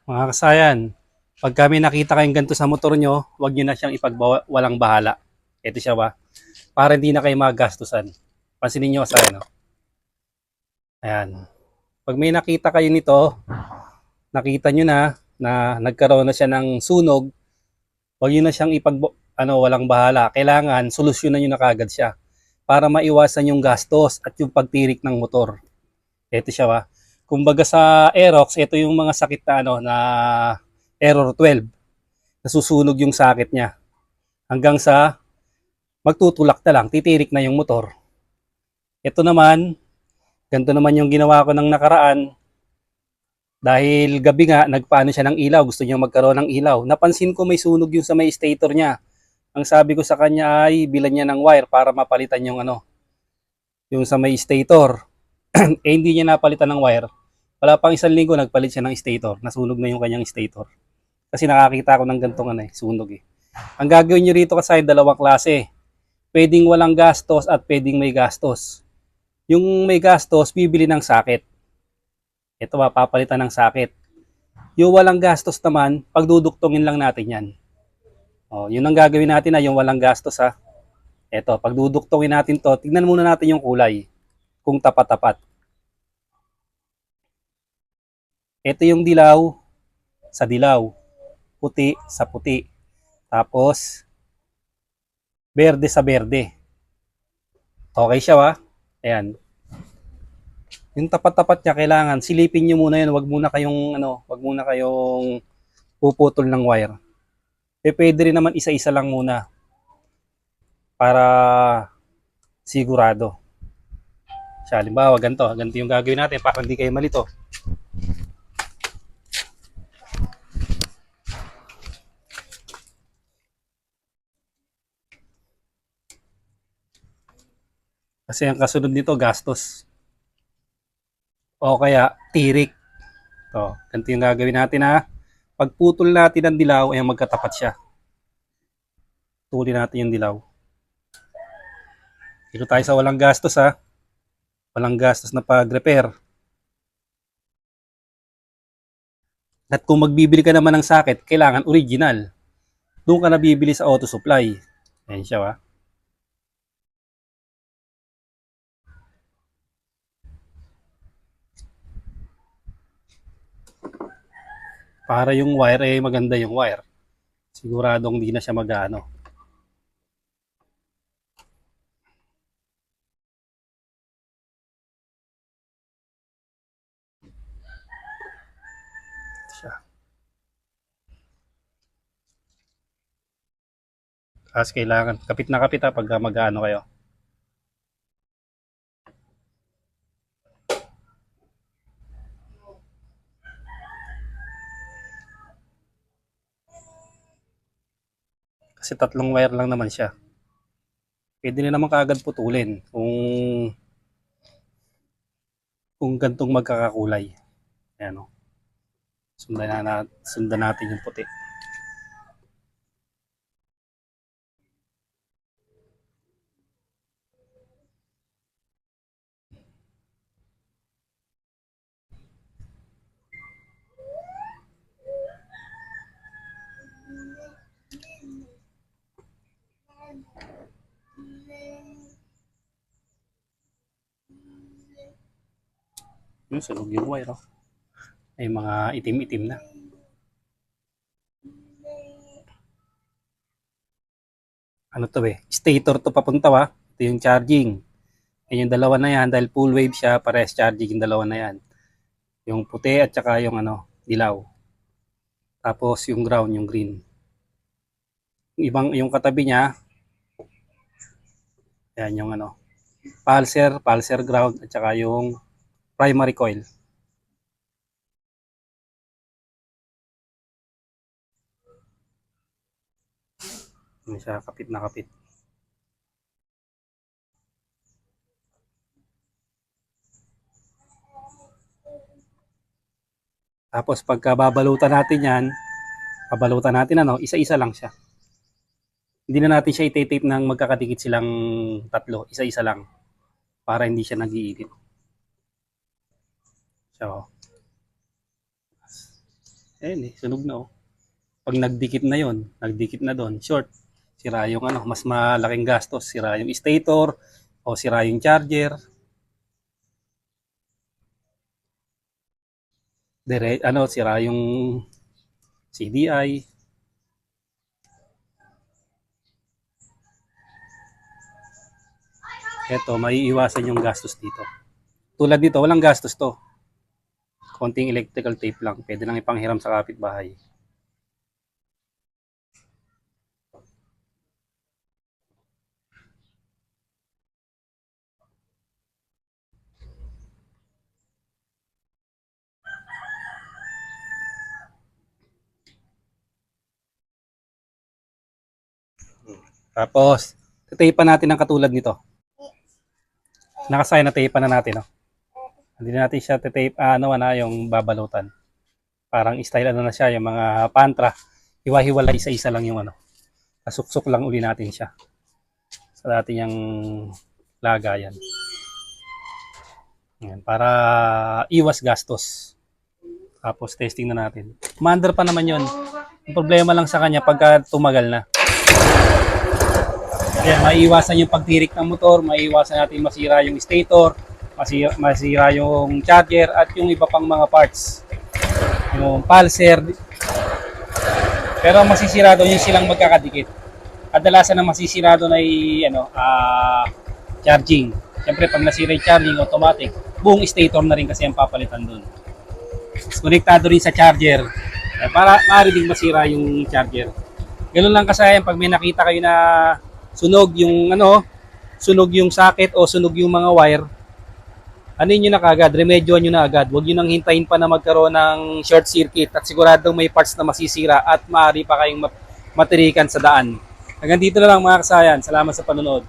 Mga kasayan, pag kami nakita kayong ganito sa motor nyo, huwag nyo na siyang ipagwalang bahala. Ito siya ba? Para hindi na kayo magastusan. Pansinin nyo kasayan, no? Ayan. Pag may nakita kayo nito, nakita nyo na nagkaroon na siya ng sunog, huwag nyo na siyang walang bahala. Kailangan solusyonan nyo na kagad siya para maiwasan yung gastos at yung pagtirik ng motor. Ito siya ba? Kumbaga sa Aerox, ito yung mga sakit na na error 12. Nasusunog yung sakit niya. Hanggang sa magtutulak na lang, titirik na yung motor. Ito naman, ganito naman yung ginawa ko ng nakaraan. Dahil gabi nga, nagpaano siya ng ilaw, gusto niya magkaroon ng ilaw. Napansin ko may sunog yung sa may stator niya. Ang sabi ko sa kanya ay bilan niya ng wire para mapalitan yung yung sa may stator. Hindi niya napalitan ng wire. Wala pang isang linggo, nagpalit siya ng stator. Nasunog na yung kanyang stator. Kasi nakakita ko ng gantong sunog eh. Ang gagawin niyo rito kasi dalawang klase. Pwedeng walang gastos at pwedeng may gastos. Yung may gastos, bibili ng sakit. Ito papalitan ng sakit. Yung walang gastos naman, pagduduktongin lang natin yan. Yun ang gagawin natin yung walang gastos ha. Ito, pagduduktongin natin to, tignan muna natin yung kulay. Kung tapat-tapat. Ito yung dilaw sa dilaw. Puti sa puti. Tapos, berde sa berde. Okay siya ba? Ayan. Yung tapat-tapat niya kailangan silipin niyo muna 'yun, wag muna kayong wag muna kayong puputol ng wire. Pwede rin naman isa-isa lang muna para sigurado. Siya, halimbawa ganito yung gagawin natin para hindi kayo malito. Kasi ang kasunod nito gastos. O kaya tirik. Ganito yung gagawin natin ha. Pagputol natin ng dilaw ay magkatapat siya. Tulin natin yung dilaw. Dito tayo sa walang gastos ha. Walang gastos na pag-repair. At kung magbibili ka naman ng socket, kailangan original. Doon ka na bibili sa auto supply. Ayan siya ha. Para yung wire maganda yung wire. Siguradong hindi na siya mag-ano. Siya. Kasi kailangan kapit na kapit pag mag-ano kayo. Kasi tatlong wire lang naman siya. Pwede na naman kaagad putulin kung gantong magkakakulay. Ayan o. Sundan natin yung puti. Yung sunog yung wire oh. Ay mga itim-itim na. Ano to stator to papunta ito yung charging. Ayan yung dalawa na yan dahil full wave siya, parehas charging yung dalawa na yan. Yung puti at saka yung dilaw. Tapos yung ground, yung green. Yung katabi niya, yan yung pulsar ground at saka yung primary coil. Hindi siya kapit na kapit. Tapos pagka babalutan natin yan, babalutan natin isa-isa lang siya. Hindi na natin siya itape ng magkakadikit silang tatlo, isa-isa lang para hindi siya nag-iinit. So, Ayun eh, sunog na oh. Pag nagdikit na yon, nagdikit na doon, short, sira yung ano, mas malaking gastos, sira yung stator o sira yung charger, ano, sira yung CDI. Eto, maiiwasan yung gastos dito. Tulad dito, walang gastos to. Konting electrical tape lang, pwede lang ipanghiram sa kapitbahay. Tapos, tatape natin ang katulad nito. Nakasaya na tape na natin, no? Hindi na natin siya tatape, ano na, yung babalutan. Parang style ano na siya, yung mga pantra. Hiwa-hiwala isa-isa lang yung ano. Kasuksok lang uli natin siya. Sa dati yung lagayan. Yan, para iwas gastos. Tapos testing na natin. Commander pa naman yun. Ang problema lang sa kanya pagka tumagal na. Kaya maiiwasan yung pagtirik ng motor, maiiwasan natin masira yung stator, masira yung charger at yung iba pang mga parts. Yung pulser. Pero masisira doon yung silang magkakadikit. Kadalasan na masisira doon ay ano, charging. Siyempre pag nasira yung charging, automatic, buong stator na rin kasi ang papalitan doon. Konektado rin sa charger. Para maaari ding masira yung charger. Ganun lang kasayang pag may nakita kayo na sunog yung ano, sunog yung socket o sunog yung mga wire, ano nyo na kagad, remedyoan nyo na agad. Huwag nyo nang hintayin pa na magkaroon ng short circuit at siguradong may parts na masisira at maaari pa kayong matirikan sa daan. Hanggang dito na lang mga kasayan. Salamat sa panonood.